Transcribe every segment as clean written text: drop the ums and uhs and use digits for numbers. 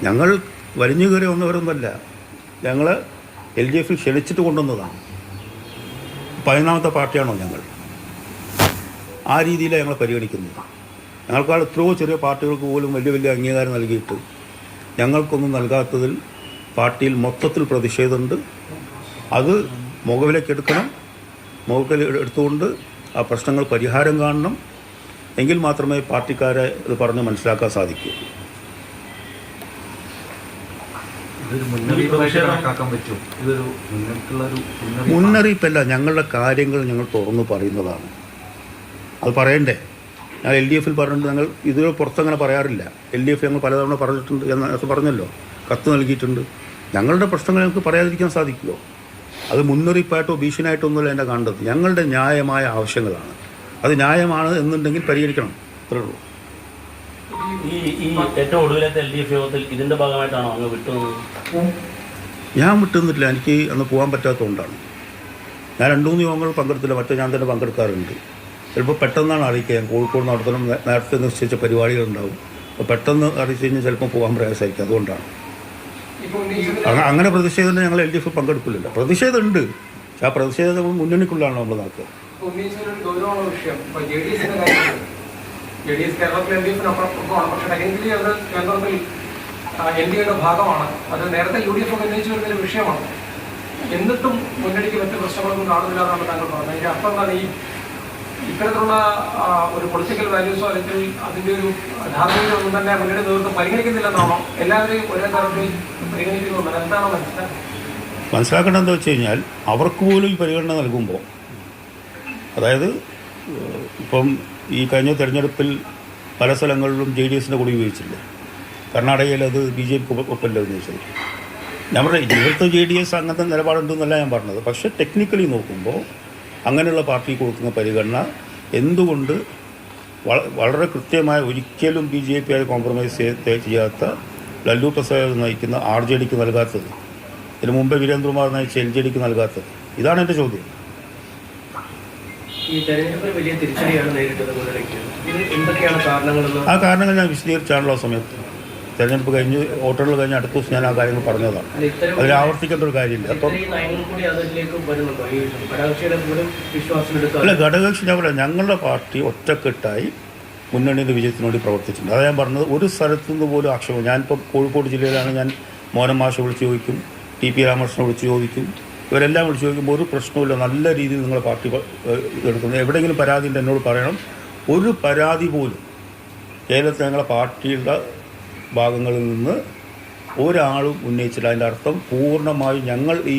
ഞങ്ങൾ വലിഞ്ഞു കയറി വന്നവരൊന്നുമല്ല. ഞങ്ങൾ LDF ക്ഷണിച്ചിട്ട് കൊണ്ടുവന്നതാണ്. 11ാമത്തെ പാർട്ടിയാണോ ഞങ്ങൾ? ആ രീതിയിലാണ് ഞങ്ങൾ പരിഗണിക്കുന്നത്. ഞങ്ങൾക്കാൾ എത്രയോ ചെറിയ പാർട്ടികൾക്ക് പോലും വലിയ വലിയ അംഗീകാരം നൽകിയിട്ട് ഞങ്ങൾക്കൊന്നും നൽകാത്തതിൽ പാർട്ടിയിൽ മൊത്തത്തിൽ പ്രതിഷേധമുണ്ട്. അത് മുഖവിലേക്കെടുക്കണം. മുഖവിലെടുത്തുകൊണ്ട് ആ പ്രശ്നങ്ങൾ പരിഹാരം കാണണം. എങ്കിൽ മാത്രമേ പാർട്ടിക്കാരെ ഇത് പറഞ്ഞ് മനസ്സിലാക്കാൻ സാധിക്കൂ. മുന്നറിയിപ്പല്ല, ഞങ്ങളുടെ കാര്യങ്ങൾ ഞങ്ങൾ തുറന്നു പറയുന്നതാണ്. അത് പറയണ്ടേ? ഞാൻ LDF പറഞ്ഞിട്ടുണ്ട്. ഞങ്ങൾ ഇതിൽ പുറത്തങ്ങനെ പറയാറില്ല. LDF ഞങ്ങൾ പലതവണ പറഞ്ഞിട്ടുണ്ട് എന്ന് പറഞ്ഞല്ലോ, കത്ത് നൽകിയിട്ടുണ്ട്. ഞങ്ങളുടെ പ്രശ്നങ്ങൾ ഞങ്ങൾക്ക് പറയാതിരിക്കാൻ സാധിക്കുമോ? അത് മുന്നറിയിപ്പായിട്ടോ ഭീഷണിയായിട്ടോ ഒന്നുമല്ല എന്നെ കാണേണ്ടത്. ഞങ്ങളുടെ ന്യായമായ ആവശ്യങ്ങളാണ്. അത് ന്യായമാണ് എന്നുണ്ടെങ്കിൽ പരിഹരിക്കണം. അത്രേ ഉള്ളൂ. ഈ ഏറ്റവും ഒടുവിലത്തെ LDF യോഗത്തിൽ ഇതിന്റെ ഭാഗമായിട്ടാണോ അങ്ങ് വിട്ടുനിന്നത്? ഞാൻ വിട്ടുനിന്നിട്ടില്ല. എനിക്ക് അന്ന് പോകാൻ പറ്റാത്തതുകൊണ്ടാണ്. ഞാൻ 2-3 യോഗങ്ങൾ പങ്കെടുത്തില്ല. മറ്റേ ഞാൻ തന്നെ പങ്കെടുക്കാറുണ്ട്. ചിലപ്പോൾ പെട്ടെന്നാണ് അറിയിക്കുക. ഞാൻ കോഴിക്കോട് നടത്തണം, നേരത്തെ നിശ്ചയിച്ച പരിപാടികളുണ്ടാവും. അപ്പോൾ പെട്ടെന്ന് അറിയിച്ചു കഴിഞ്ഞാൽ ചിലപ്പോൾ പോകാൻ പ്രയാസമായിരിക്കും. അതുകൊണ്ടാണ്. അങ്ങനെ പ്രതിഷേധം ഞങ്ങൾ LDF പങ്കെടുക്കില്ല. പ്രതിഷേധമുണ്ട്. പക്ഷെ ആ പ്രതിഷേധം മുന്നണിക്കുള്ളതാണ് നമ്മൾ നടക്കുക. LDFയുടെ ഭാഗമാണ്. അത് നേരത്തെ UDF ഉന്നയിച്ചു വരുന്നൊരു വിഷയമാണ്. എന്നിട്ടും മുന്നണിക്ക് മറ്റ് പ്രശ്നങ്ങളൊന്നും കാണുന്നില്ല എന്നാണ് താങ്കൾ പറഞ്ഞത്. അതിന്റെ അർത്ഥം എന്താണ്? ഈ ഇത്തരത്തിലുള്ള ഒരു പൊളിറ്റിക്കൽ വാല്യൂസോ അല്ലെങ്കിൽ അതിന്റെ ഒരു ധാർമ്മികതയൊന്നും തന്നെ മുന്നണി നേതൃത്വം പരിഗണിക്കുന്നില്ലെന്നാണോ? എല്ലാവരെയും ഒരേ തരത്തിൽ പരിഗണിക്കുന്നുണ്ടോ? എന്താണോ മനസ്സിലാക്കേണ്ടതെന്ന് വെച്ച് കഴിഞ്ഞാൽ അവർക്ക് പോലും ഈ പരിഗണന നൽകുമ്പോൾ, അതായത് ഇപ്പം ഈ കഴിഞ്ഞ തെരഞ്ഞെടുപ്പിൽ പല സ്ഥലങ്ങളിലും JDSന്റെ കൊടി ഉപയോഗിച്ചില്ല. കർണാടകയിൽ അത് BJP ഒപ്പല്ല ഉന്നയിച്ചത്. നമ്മുടെ ഇവിടുത്തെ JDS അങ്ങനത്തെ നിലപാടുണ്ടെന്നല്ല ഞാൻ പറഞ്ഞത്. പക്ഷേ ടെക്നിക്കലി നോക്കുമ്പോൾ അങ്ങനെയുള്ള പാർട്ടിക്ക് കൊടുക്കുന്ന പരിഗണന എന്തുകൊണ്ട് വളരെ കൃത്യമായ ഒരിക്കലും BJP ആയി കോംപ്രമൈസ് ചെയ്യാത്ത ലല്ലു പ്രസാദ് നയിക്കുന്ന RJDക്ക് നൽകാത്തത്, ഇതിനു മുമ്പേ വീരേന്ദ്രകുമാർ നയിച്ച LJDക്ക് നൽകാത്തത്? ഇതാണ് എൻ്റെ ചോദ്യം. ആ കാരണങ്ങൾ ഞാൻ വിശദീകരിച്ചാണല്ലോ സമയത്ത്. തെരഞ്ഞെടുപ്പ് കഴിഞ്ഞ് വോട്ടെണ്ണൽ കഴിഞ്ഞ് അടുത്ത ദിവസം ഞാൻ ആ കാര്യങ്ങൾ പറഞ്ഞതാണ്. അതിൽ ആവർത്തിക്കേണ്ട ഒരു കാര്യമില്ല. അപ്പം അല്ല, ഘടകകക്ഷി ഞാൻ പറയാം, ഞങ്ങളുടെ പാർട്ടി ഒറ്റക്കെട്ടായി മുന്നണിയുടെ വിജയത്തിന് വേണ്ടി പ്രവർത്തിച്ചിട്ടുണ്ട്. അതാണ് ഞാൻ പറഞ്ഞത്. ഒരു സ്ഥലത്തു നിന്ന് പോലും ആക്ഷേപം. ഞാനിപ്പോൾ കോഴിക്കോട് ജില്ലയിലാണ്. ഞാൻ മോഹൻ മാഷെ വിളിച്ച് ചോദിക്കും, TP രാമകൃഷ്ണനെ വിളിച്ച് ചോദിക്കും, ഇവരെല്ലാം വിളിച്ച് ചോദിക്കുമ്പോൾ ഒരു പ്രശ്നമില്ല. നല്ല രീതിയിൽ നിങ്ങളെ പാർട്ടി എടുക്കുന്നത്. എവിടെയെങ്കിലും പരാതി ഉണ്ട് എന്നോട് പറയണം. ഒരു പരാതി പോലും കേരളത്തിൽ ഞങ്ങളെ പാർട്ടിയുടെ ഭാഗങ്ങളിൽ നിന്ന് ഒരാളും ഉന്നയിച്ചില്ല. അതിൻ്റെ അർത്ഥം പൂർണ്ണമായും ഞങ്ങൾ ഈ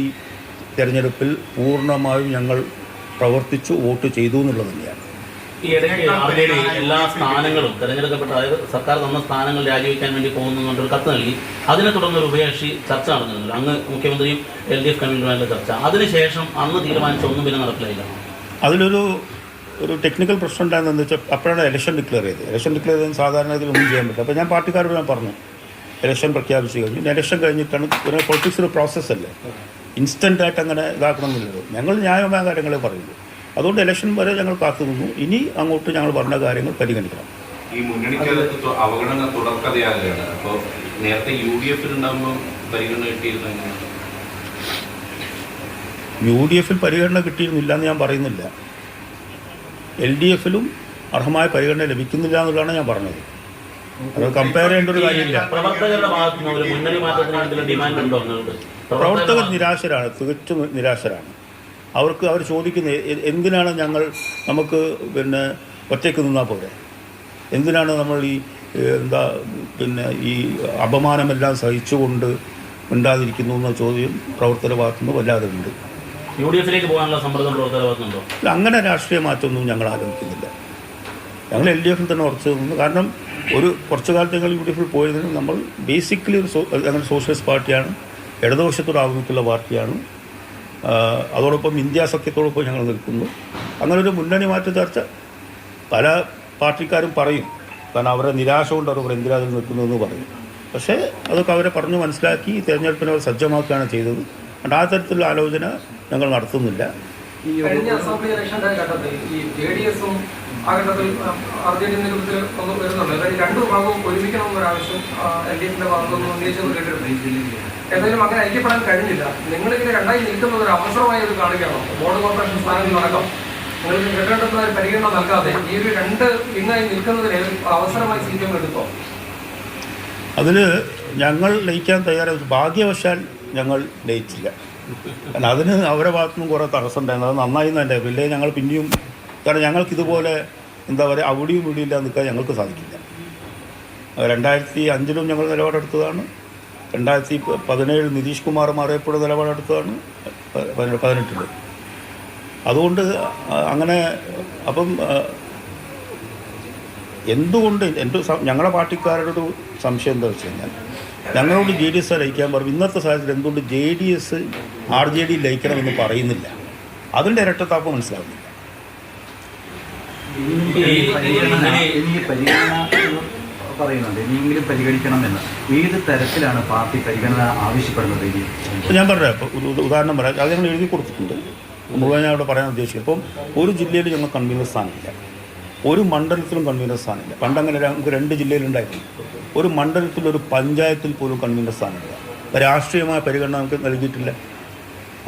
തെരഞ്ഞെടുപ്പിൽ പൂർണ്ണമായും ഞങ്ങൾ പ്രവർത്തിച്ചു, വോട്ട് ചെയ്തു എന്നുള്ളത് തന്നെയാണ്. ഈ ഇടയ്ക്ക് എല്ലാ സ്ഥാനങ്ങളും തെരഞ്ഞെടുക്കപ്പെട്ട, അതായത് സർക്കാർ തന്ന സ്ഥാനങ്ങൾ രാജിവെക്കാൻ വേണ്ടി പോകുന്നൊരു കത്ത് നൽകി. അതിനെ തുടർന്നൊരു ഉഭയകക്ഷി ചർച്ച നടന്നിരുന്നില്ല. അങ്ങ് മുഖ്യമന്ത്രിയും LDF കൺവീനറുമായുള്ള ചർച്ച. അതിനുശേഷം അന്ന് തീരുമാനിച്ച ഒന്നും പിന്നെ നടപ്പിലായില്ല. അതിലൊരു ടെക്നിക്കൽ പ്രശ്നം ഉണ്ടായിരുന്നെന്ന് വെച്ചാൽ അപ്പോഴാണ് ഇലക്ഷൻ ഡിക്ലെയർ ചെയ്തത്. ഇലക്ഷൻ ഡിക്ലെയർ ചെയ്തതിന് സാധാരണ ഇതിലൊന്നും ചെയ്യാൻ പറ്റില്ല. അപ്പോൾ ഞാൻ പാർട്ടിക്കാരോട് ഞാൻ പറഞ്ഞു, ഇലക്ഷൻ പ്രഖ്യാപിച്ചു കഴിഞ്ഞു. ഇലക്ഷൻ കഴിഞ്ഞിട്ടാണ് ഒരു പൊളിറ്റിക്സ് ഒരു പ്രോസസ്സല്ലേ, ഇൻസ്റ്റൻ്റായിട്ട് അങ്ങനെ ഇതാക്കണമെന്നുള്ളത്. ഞങ്ങൾ ന്യായമായ കാര്യങ്ങളെ പറയുള്ളൂ. അതുകൊണ്ട് ഇലക്ഷൻ വരെ ഞങ്ങൾ കാത്തു നിന്നു. ഇനി അങ്ങോട്ട് ഞങ്ങൾ പറഞ്ഞ കാര്യങ്ങൾ പരിഗണിക്കണം. ഈ മുന്നണിക്കകത്ത് അവഗണന തുടർക്കഥയാകുകയാണ്. അപ്പോൾ നേരത്തെ UDF പരിഗണന കിട്ടിയിരുന്നു. UDF പരിഗണന കിട്ടിയിരുന്നില്ല എന്ന് ഞാൻ പറയുന്നില്ല. LDF അർഹമായ പരിഗണന ലഭിക്കുന്നില്ല എന്നുള്ളതാണ് ഞാൻ പറഞ്ഞത്. അത് കമ്പയർ ചെയ്യേണ്ട ഒരു കാര്യമില്ല. പ്രവർത്തകർ നിരാശരാണ്, തികച്ചും നിരാശരാണ്. അവർ ചോദിക്കുന്നത് എന്തിനാണ് നമുക്ക് ഒറ്റയ്ക്ക് നിന്നാൽ പോരെ, എന്തിനാണ് നമ്മൾ ഈ ഈ അപമാനമെല്ലാം സഹിച്ചുകൊണ്ട് മിണ്ടാതിരിക്കുന്നു എന്ന ചോദ്യം പ്രവർത്തകരുടെ ഭാഗത്തുനിന്ന് വല്ലാതെ ഉണ്ട്. UDF പോകാനുള്ള സമ്മർദ്ദം പ്രവർത്തകരുടെ ഭാഗത്തുണ്ടോ? അങ്ങനെ രാഷ്ട്രീയ മാറ്റമൊന്നും ഞങ്ങൾ ആഗ്രഹിക്കുന്നില്ല. ഞങ്ങൾ LDF തന്നെ ഉറച്ചു നിന്നു. കാരണം കുറച്ചു കാലത്ത് ഞങ്ങൾ UDF പോയതിന് നമ്മൾ ബേസിക്കലി അങ്ങനെ സോഷ്യലിസ്റ്റ് പാർട്ടിയാണ്, ഇടതുപക്ഷത്തോട് ആഭിമുഖ്യമുള്ള പാർട്ടിയാണ്. അതോടൊപ്പം ഇന്ത്യ സഖ്യത്തോടൊപ്പം ഞങ്ങൾ നിൽക്കുന്നു. അങ്ങനെ ഒരു മുന്നണി മാറ്റ ചർച്ച പല പാർട്ടിക്കാരും പറയും. കാരണം അവരെ നിരാശ കൊണ്ട് അവർ എന്തിനാ അതിൽ നിൽക്കുന്നതെന്ന് പറയും. പക്ഷേ അതൊക്കെ അവരെ പറഞ്ഞു മനസ്സിലാക്കി തെരഞ്ഞെടുപ്പിനെ അവർ സജ്ജമാക്കുകയാണ് ചെയ്തത്. ആ തരത്തിലുള്ള ആലോചന ഞങ്ങൾ നടത്തുന്നില്ല. കഴിഞ്ഞ അസംബ്ലി ഇലക്ഷന്റെ ഘട്ടത്തിൽ ഈ JDS-ഉം ആ ഘട്ടത്തിൽ അർജന്റീന നേതൃത്വത്തിൽ ഒന്ന് വരുന്നുണ്ട്. അതായത് രണ്ടു ഭാഗവും ഒരുമിക്കണമെന്നൊരു ആവശ്യം LDF-ന്റെ ഭാഗത്തുനിന്ന് ഉന്നയിച്ചത് കേട്ടിട്ടുണ്ട്. എന്തായാലും അങ്ങനെ ഐക്യപ്പെടാൻ കഴിഞ്ഞില്ല. നിങ്ങളിങ്ങനെ രണ്ടായി നിൽക്കുന്നത് ഒരു അവസരമായി ഇത് കാണുകയാണോ? ബോർഡ് കോർപ്പറേഷൻ സ്ഥാനങ്ങളടക്കം നിങ്ങൾക്ക് കിട്ടേണ്ടുന്ന ഒരു പരിഗണന നൽകാതെ ഈ ഒരു രണ്ട് വിങ്ങായി നിൽക്കുന്നതിന് അവസരമായി CPM എടുത്തോ? അതിൽ ഞങ്ങൾ ലയിക്കാൻ തയ്യാറായി. ഭാഗ്യവശാൽ ഞങ്ങൾ ലയിച്ചില്ല. കാരണം അതിന് അവരുടെ ഭാഗത്തുനിന്നും കുറേ തടസ്സം ഉണ്ടായിരുന്നു. അത് നന്നായി തന്നെ പിന്നെ ഞങ്ങൾ പിന്നെയും, കാരണം ഞങ്ങൾക്കിതുപോലെ എന്താ പറയുക അവിടെയും ഇവിടെയും ഇല്ല നിൽക്കാൻ ഞങ്ങൾക്ക് സാധിക്കില്ല. 2005 ഞങ്ങൾ നിലപാടെടുത്തതാണ്. 2017 നിതീഷ് കുമാർ മാറിയപ്പോൾ നിലപാടെടുത്തതാണ്. 2018 അതുകൊണ്ട് അങ്ങനെ അപ്പം എന്തുകൊണ്ട് ഞങ്ങളുടെ പാർട്ടിക്കാരുടെ ഒരു സംശയം എന്താ വെച്ച് കഴിഞ്ഞാൽ ഞങ്ങളോട് JDS ലയിക്കാൻ പറയും. ഇന്നത്തെ സാഹചര്യത്തിൽ എന്തുകൊണ്ട് JDS RJD ലയിക്കണമെന്ന് പറയുന്നില്ല? അതിൻ്റെ ഇരട്ടത്താപ്പ് മനസ്സിലാവുന്നില്ല. പറയുന്നുണ്ട് ഇനിയെങ്കിലും പരിഗണിക്കണമെന്ന്. ഏത് തരത്തിലാണ് പാർട്ടി പരിഗണന ആവശ്യപ്പെടുന്നത്? ഞാൻ പറയാം, ഇപ്പോൾ ഒരു ഉദാഹരണം പറയാം. അത് ഞങ്ങൾ എഴുതി കൊടുത്തിട്ടുണ്ട്. മുഴുവൻ ഞാൻ അവിടെ പറയാൻ ഉദ്ദേശിക്കുന്നത്, ഇപ്പം ഒരു ജില്ലയിൽ ഞങ്ങൾ കൺവീനർ സ്ഥാനമില്ല, ഒരു മണ്ഡലത്തിലും കൺവീനർ സ്ഥാനമില്ല. പണ്ടങ്ങനെ നമുക്ക് 2 ജില്ലയിലുണ്ടായിരുന്നു. ഒരു മണ്ഡലത്തിൽ ഒരു പഞ്ചായത്തിൽ പോലും കൺവീനർ സ്ഥാനമില്ല. രാഷ്ട്രീയമായ പരിഗണന നമുക്ക് നൽകിയിട്ടില്ല.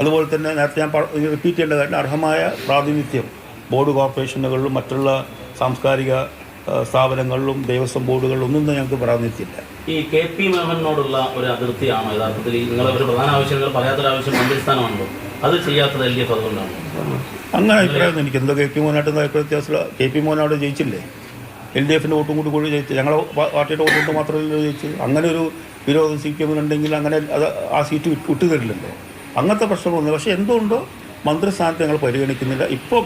അതുപോലെ തന്നെ നേരത്തെ ഞാൻ റിപ്പീറ്റ് ചെയ്യേണ്ട കാര്യം, അർഹമായ പ്രാതിനിധ്യം ബോർഡ് കോർപ്പറേഷനുകളിലും മറ്റുള്ള സാംസ്കാരിക സ്ഥാപനങ്ങളിലും ദേവസ്വം ബോർഡുകളിലും ഒന്നും ഞങ്ങൾക്ക് പ്രാതിനിധ്യമില്ല. ഈ KP മോഹനോടുള്ള ഒരു അതിർത്തിയാണോ യഥാർത്ഥത്തിൽ നിങ്ങളെ ഒരു പ്രധാന ആവശ്യങ്ങൾ പറയാത്തൊരാവശ്യം മന്ത്രിസ്ഥാനമാണല്ലോ, അത് ചെയ്യാത്തത് LDF അതുകൊണ്ടാണ്? അങ്ങനെ അഭിപ്രായമൊന്നും എനിക്ക് എന്തോ KP മോഹനായിട്ട് അഭിപ്രായ വ്യത്യാസമില്ല. KP മോഹൻ അവിടെ ജയിച്ചില്ലേ? LDF-ന്റെ വോട്ടും കൂടി ജയിച്ചു. ഞങ്ങളുടെ പാർട്ടിയുടെ വോട്ട് കൊണ്ട് മാത്രമല്ല ജയിച്ചു. അങ്ങനെ ഒരു വിരോധം CPM-നുണ്ടെങ്കിൽ അങ്ങനെ അത് ആ സീറ്റ് വിട്ടുതരില്ലല്ലോ. അങ്ങനത്തെ പ്രശ്നങ്ങളൊന്നും. പക്ഷേ എന്തുകൊണ്ടോ മന്ത്രിസ്ഥാനത്ത് ഞങ്ങൾ പരിഗണിക്കുന്നില്ല. ഇപ്പം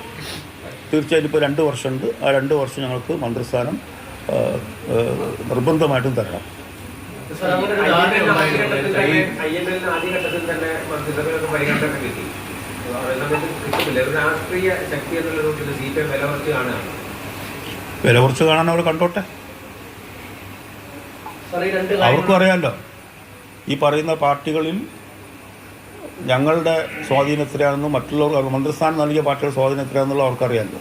തീർച്ചയായിട്ടും ഇപ്പോൾ 2 വർഷമുണ്ട്. ആ 2 വർഷം ഞങ്ങൾക്ക് മന്ത്രിസ്ഥാനം നിർബന്ധമായിട്ടും തരണം. വില കുറച്ച് കാണാൻ അവർ കണ്ടോട്ടെ. അവർക്കും അറിയാമല്ലോ ഈ പറയുന്ന പാർട്ടികളിൽ ഞങ്ങളുടെ സ്വാധീനം എത്രയാണെന്നും മറ്റുള്ളവർ മന്ത്രിസ്ഥാനം നൽകിയ പാർട്ടികളുടെ സ്വാധീനം എത്രയാണെന്നുള്ള അവർക്കറിയാമല്ലോ.